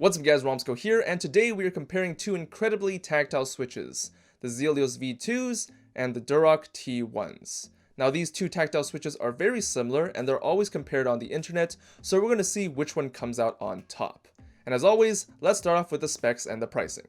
What's up guys, Romsicle here, and today we are comparing two incredibly tactile switches, the Zealios V2s and the Durock T1s. Now these two tactile switches are very similar and they're always compared on the internet, so we're going to see which one comes out on top. And as always, let's start off with the specs and the pricing.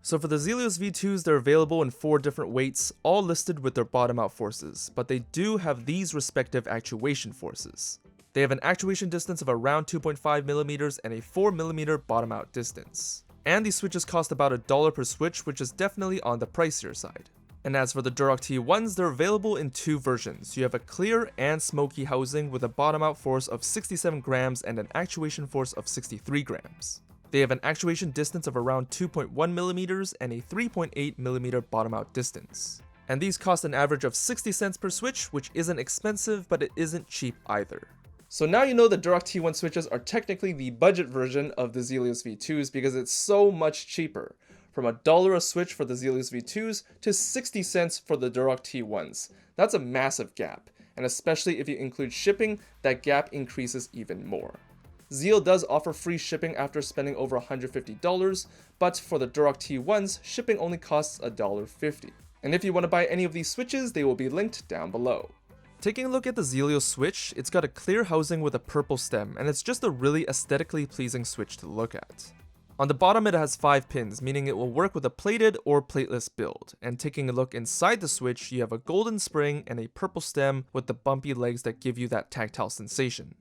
So for the Zealios V2s, they're available in 4 different weights, all listed with their bottom out forces, but they do have these respective actuation forces. They have an actuation distance of around 2.5mm and a 4mm bottom out distance. And these switches cost about $1 per switch, which is definitely on the pricier side. And as for the Durock T1s, they're available in 2 versions. You have a clear and smoky housing with a bottom out force of 67 grams and an actuation force of 63 grams. They have an actuation distance of around 2.1mm and a 3.8mm bottom out distance. And these cost an average of 60 cents per switch, which isn't expensive, but it isn't cheap either. So now you know the Durock T1 switches are technically the budget version of the Zealios V2s because it's so much cheaper. From $1 a switch for the Zealios V2s to 60 cents for the Durock T1s. That's a massive gap, and especially if you include shipping, that gap increases even more. Zeal does offer free shipping after spending over $150, but for the Durock T1s, shipping only costs $1.50. And if you want to buy any of these switches, they will be linked down below. Taking a look at the Zealios switch, it's got a clear housing with a purple stem, and it's just a really aesthetically pleasing switch to look at. On the bottom it has 5 pins, meaning it will work with a plated or plateless build, and taking a look inside the switch, you have a golden spring and a purple stem with the bumpy legs that give you that tactile sensation.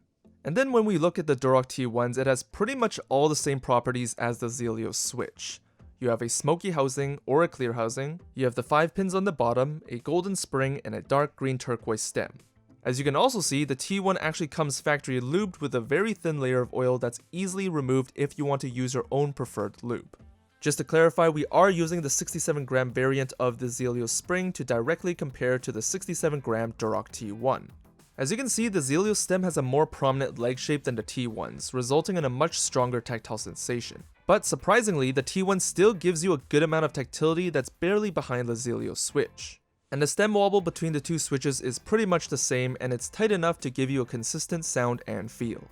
And then when we look at the Durock T1s, it has pretty much all the same properties as the Zealios switch. You have a smoky housing or a clear housing, you have the 5 pins on the bottom, a golden spring, and a dark green turquoise stem. As you can also see, the T1 actually comes factory lubed with a very thin layer of oil that's easily removed if you want to use your own preferred lube. Just to clarify, we are using the 67 gram variant of the Zealios spring to directly compare to the 67 gram Durock T1. As you can see, the Zealios stem has a more prominent leg shape than the T1s, resulting in a much stronger tactile sensation. But surprisingly, the T1 still gives you a good amount of tactility that's barely behind the Zealios switch. And the stem wobble between the two switches is pretty much the same, and it's tight enough to give you a consistent sound and feel.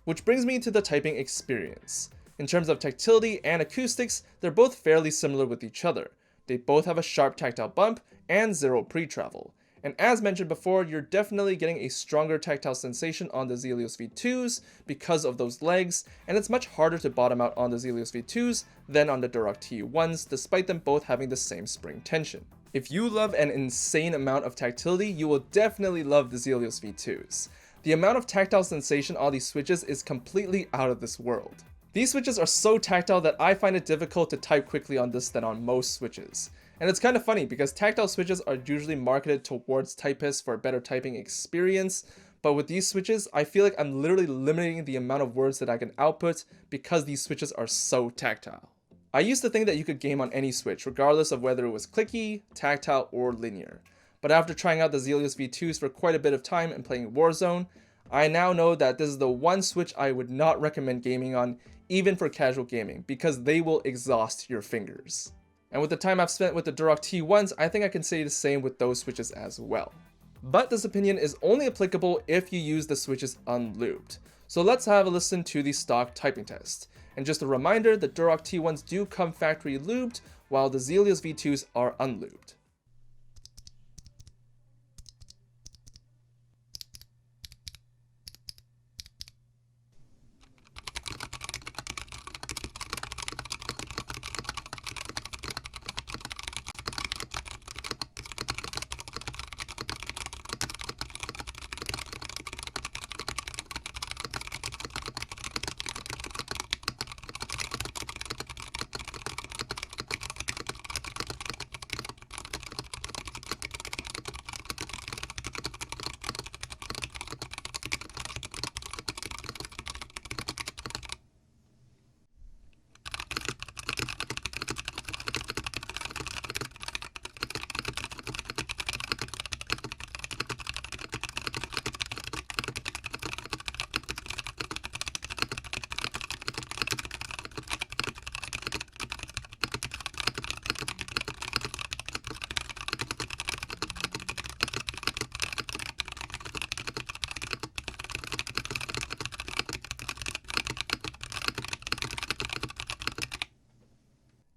Which brings me to the typing experience. In terms of tactility and acoustics, they're both fairly similar with each other. They both have a sharp tactile bump and 0 pre-travel. And as mentioned before, you're definitely getting a stronger tactile sensation on the Zealios V2s because of those legs, and it's much harder to bottom out on the Zealios V2s than on the Durock T1s, despite them both having the same spring tension. If you love an insane amount of tactility, you will definitely love the Zealios V2s. The amount of tactile sensation on these switches is completely out of this world. These switches are so tactile that I find it difficult to type quickly on this than on most switches. And it's kind of funny because tactile switches are usually marketed towards typists for a better typing experience, but with these switches, I feel like I'm literally limiting the amount of words that I can output because these switches are so tactile. I used to think that you could game on any switch, regardless of whether it was clicky, tactile, or linear. But after trying out the Zealios V2s for quite a bit of time and playing Warzone, I now know that this is the one switch I would not recommend gaming on, even for casual gaming, because they will exhaust your fingers. And with the time I've spent with the Durock T1s, I think I can say the same with those switches as well. But this opinion is only applicable if you use the switches unlubed. So let's have a listen to the stock typing test. And just a reminder, the Durock T1s do come factory lubed, while the Zealios V2s are unlubed.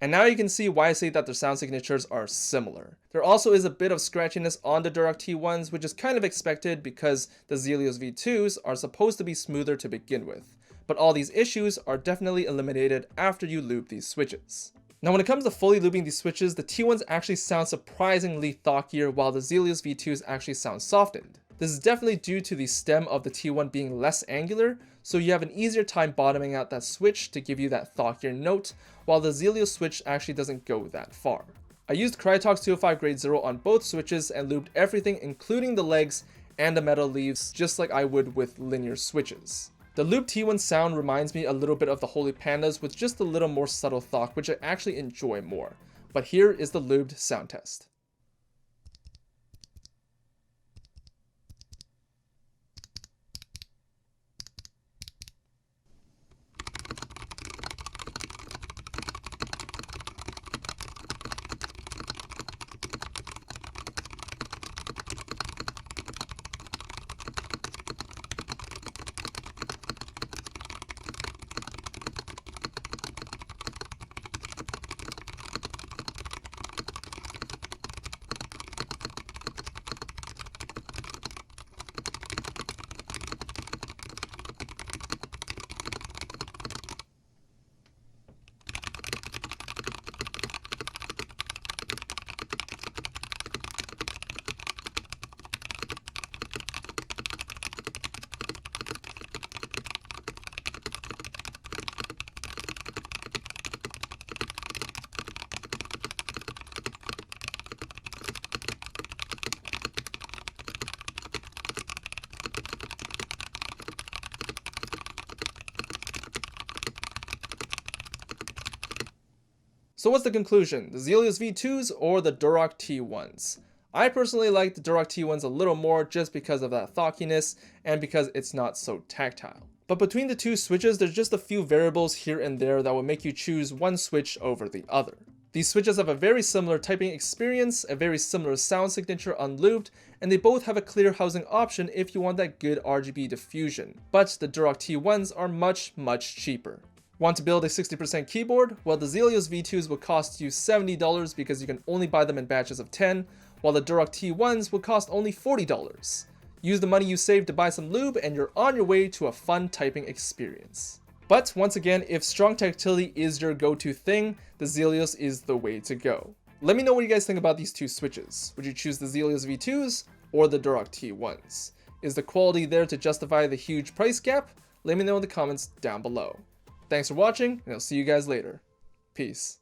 And now you can see why I say that their sound signatures are similar. There also is a bit of scratchiness on the Durock T1s, which is kind of expected because the Zealios V2s are supposed to be smoother to begin with. But all these issues are definitely eliminated after you lube these switches. Now when it comes to fully lubing these switches, the T1s actually sound surprisingly thockier while the Zealios V2s actually sound softened. This is definitely due to the stem of the T1 being less angular, so you have an easier time bottoming out that switch to give you that thockier note, while the Zealios switch actually doesn't go that far. I used Crytox 205 Grade 0 on both switches and lubed everything including the legs and the metal leaves just like I would with linear switches. The lubed T1 sound reminds me a little bit of the Holy Pandas with just a little more subtle thock, which I actually enjoy more. But here is the lubed sound test. So what's the conclusion? The Zealios V2s or the Durock T1s? I personally like the Durock T1s a little more just because of that thockiness and because it's not so tactile. But between the two switches, there's just a few variables here and there that will make you choose one switch over the other. These switches have a very similar typing experience, a very similar sound signature unlubed, and they both have a clear housing option if you want that good RGB diffusion. But the Durock T1s are much cheaper. Want to build a 60% keyboard? Well, the Zealios V2s will cost you $70 because you can only buy them in batches of 10, while the Durock T1s will cost only $40. Use the money you save to buy some lube and you're on your way to a fun typing experience. But once again, if strong tactility is your go-to thing, the Zealios is the way to go. Let me know what you guys think about these two switches. Would you choose the Zealios V2s or the Durock T1s? Is the quality there to justify the huge price gap? Let me know in the comments down below. Thanks for watching, and I'll see you guys later. Peace.